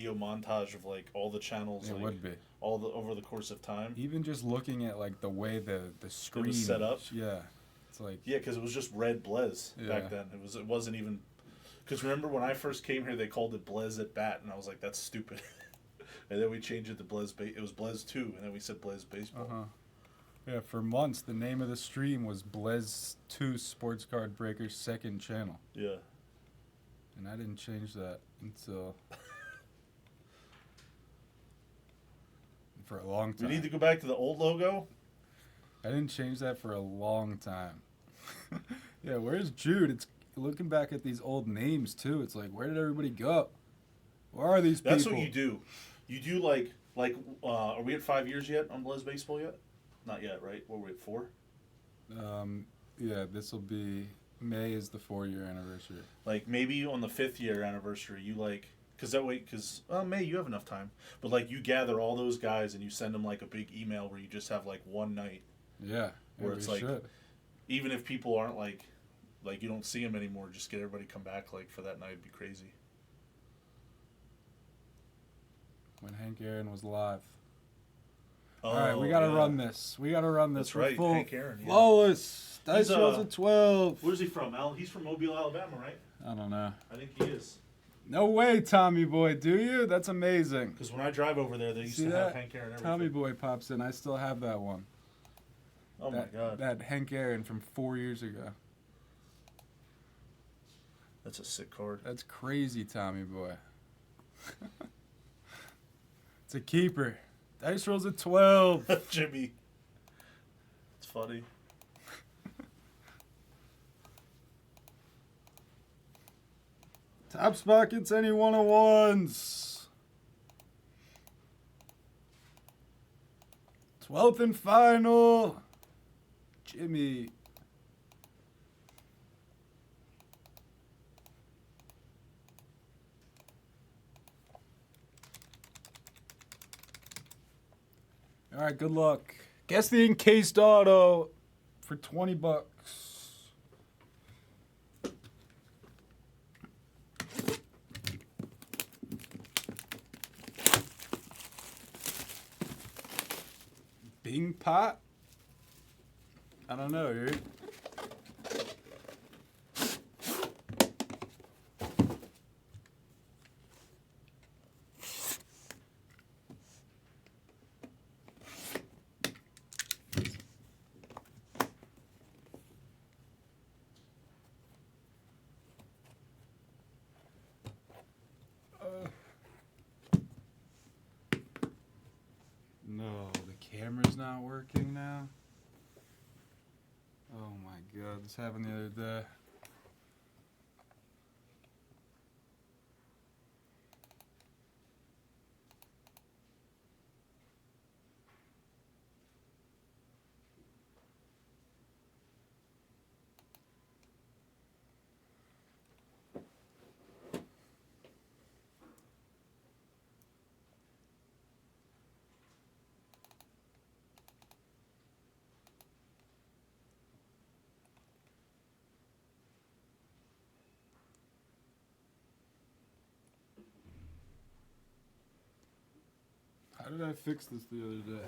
video montage of like all the channels, It like would be. all the over the course of time. Even just looking at like the way the It screen was set up. Yeah, it's like Yeah, because it was just red Blez Yeah. back then. It wasn't even. Because remember when I first came here, they called it Blez at bat, and I was like, that's stupid. And then we changed it to Blez. It was Blez 2, and then we said Blez Baseball. Yeah, for months the name of the stream was Blez 2 Sports Card Breakers second channel. Yeah. And I didn't change that until for a long We time. need to go back to the old logo. I didn't change that for a long time. Yeah, where's Jude? It's looking back at these old names too. It's like, where did everybody go? Where are these people? That's what you do. You do like are we at 5 years yet on Blez Baseball yet? Not yet, right? What were we at 4? Yeah, this will be May is the 4-year anniversary. Like maybe on the 5th year anniversary, you like because May you have enough time, but like you gather all those guys and you send them like a big email where you just have like one night. Yeah, where we it's like should. even if people aren't like you don't see them anymore, just get everybody come back like for that night. It'd be crazy. When Hank Aaron was live. Oh, All right, we gotta yeah. run this. We gotta run this. That's We're right, full. Hank Aaron. Yeah. Flawless. Dice He's, rolls at 12. Where's he from, Al? He's from Mobile, Alabama, right? I don't know. I think he is. No way, Tommy Boy. Do you? That's amazing. Because when I drive over there, they used See to that? have Hank Aaron. Everything. Tommy Boy pops in. I still have that one. Oh my God, That Hank Aaron from 4 years ago. that's a sick card. That's crazy, Tommy Boy. It's a keeper. Dice rolls at 12. Jimmy. It's funny. Top spot gets any 101s. 12th and final. Jimmy. All right, good luck. Guess the encased auto for $20. Bing pot? I don't know, dude. No, the camera's not working now. Oh my God, this happened the other day. How did I fix this the other day?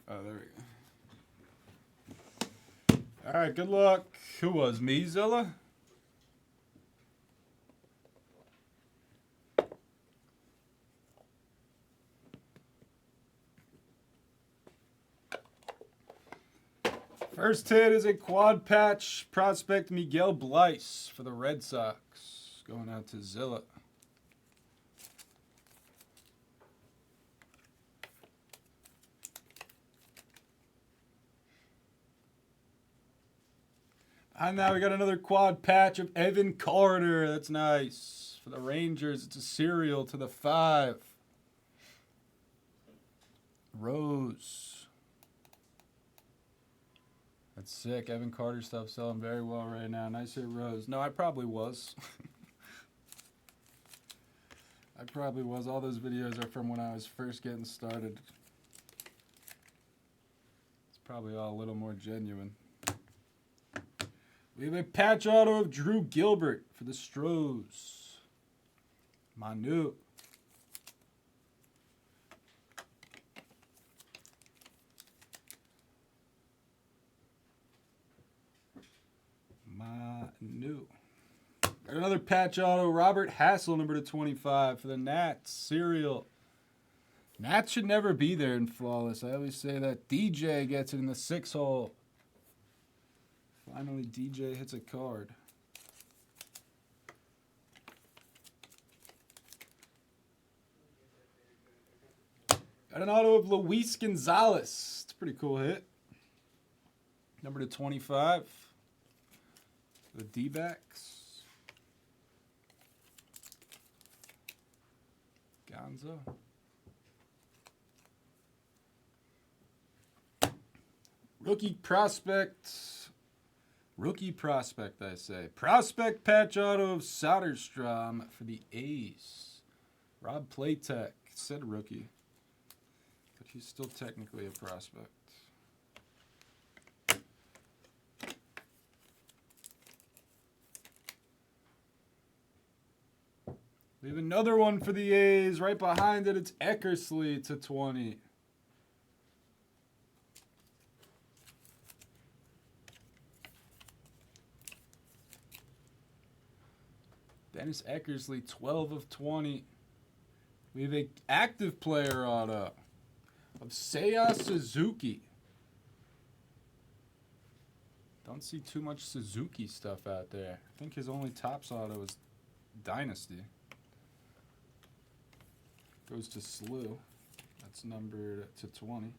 Oh, there we go. All right, good luck. Who was me, Zilla? First hit is a quad patch prospect Miguel Bleis for the Red Sox. Going out to Zilla. And now we got another quad patch of Evan Carter. That's nice. For the Rangers, it's a serial to the 5. Rose. That's sick. Evan Carter stuff selling very well right now. Nice hit, Rose. No, I probably was. I probably was. All those videos are from when I was first getting started. It's probably all a little more genuine. We have a patch auto of Drew Gilbert for the Stros. Manu. Manu. Got another patch auto. Robert Hassel, number /25 for the Nats. Serial. Nats should never be there in Flawless. I always say that. DJ gets it in the 6 hole. Finally, DJ hits a card. Got an auto of Luis Gonzalez. It's a pretty cool hit. Number /25. The D-backs. Gonzo. Rookie prospect, I say. Prospect patch auto of Soderstrom for the A's. Rob Playtech said rookie, but he's still technically a prospect. We have another one for the A's. Right behind it, it's Eckersley /20. Dennis Eckersley, 12 of 20. We have an active player auto of Seiya Suzuki. Don't see too much Suzuki stuff out there. I think his only Topps auto is Dynasty. Goes to Slew. That's numbered /20.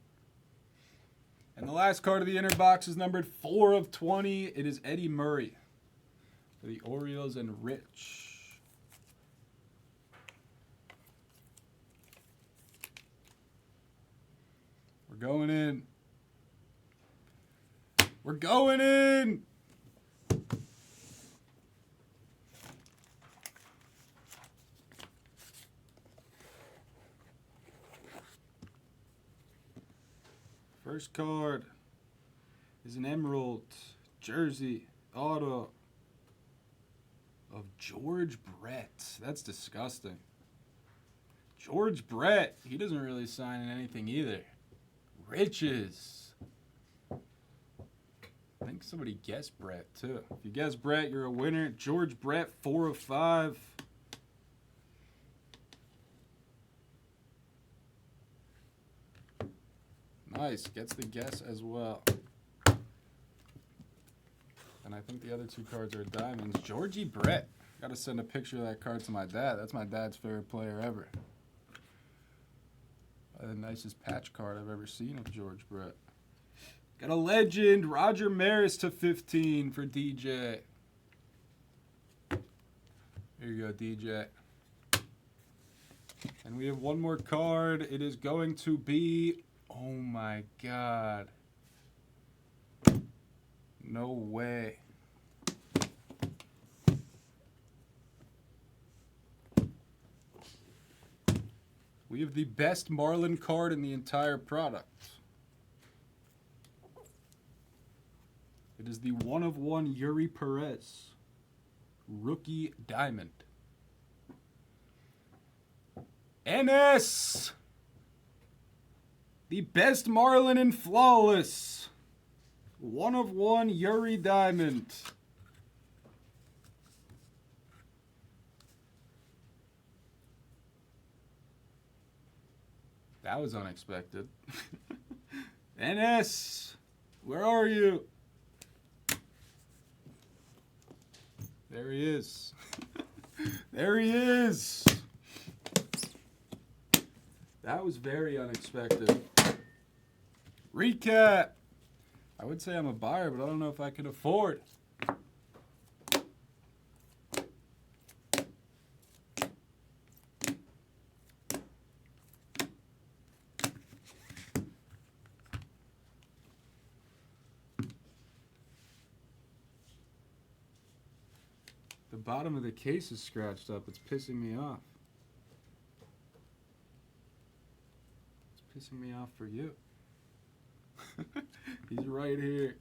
And the last card of the inner box is numbered 4 of 20. It is Eddie Murray for the Orioles and Rich. We're going in. We're going in. First card is an Emerald jersey auto of George Brett. That's disgusting. George Brett, he doesn't really sign in anything either. Riches. I think somebody guessed Brett too. If you guess Brett, you're a winner. George Brett, 4 of 5. Nice, gets the guess as well. And I think the other 2 cards are diamonds. Georgie Brett. Got to send a picture of that card to my dad. That's my dad's favorite player ever. The nicest patch card I've ever seen of George Brett. Got a legend, Roger Maris /15 for DJ. Here you go, DJ. And we have one more card. It is going to be, oh my God. No way. We have the best Marlin card in the entire product. It is the 1 of 1 Yuri Perez. Rookie Diamond. NS! The best Marlin in Flawless. 1 of 1 Yuri Diamond. That was unexpected. NS, where are you? There he is. There he is. That was very unexpected. Recap. I would say I'm a buyer, but I don't know if I can afford. The bottom of the case is scratched up. It's pissing me off. It's pissing me off for you. He's right here.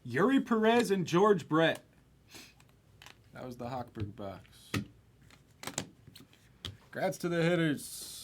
Yuri Perez and George Brett. That was the Hochberg box. Congrats to the hitters.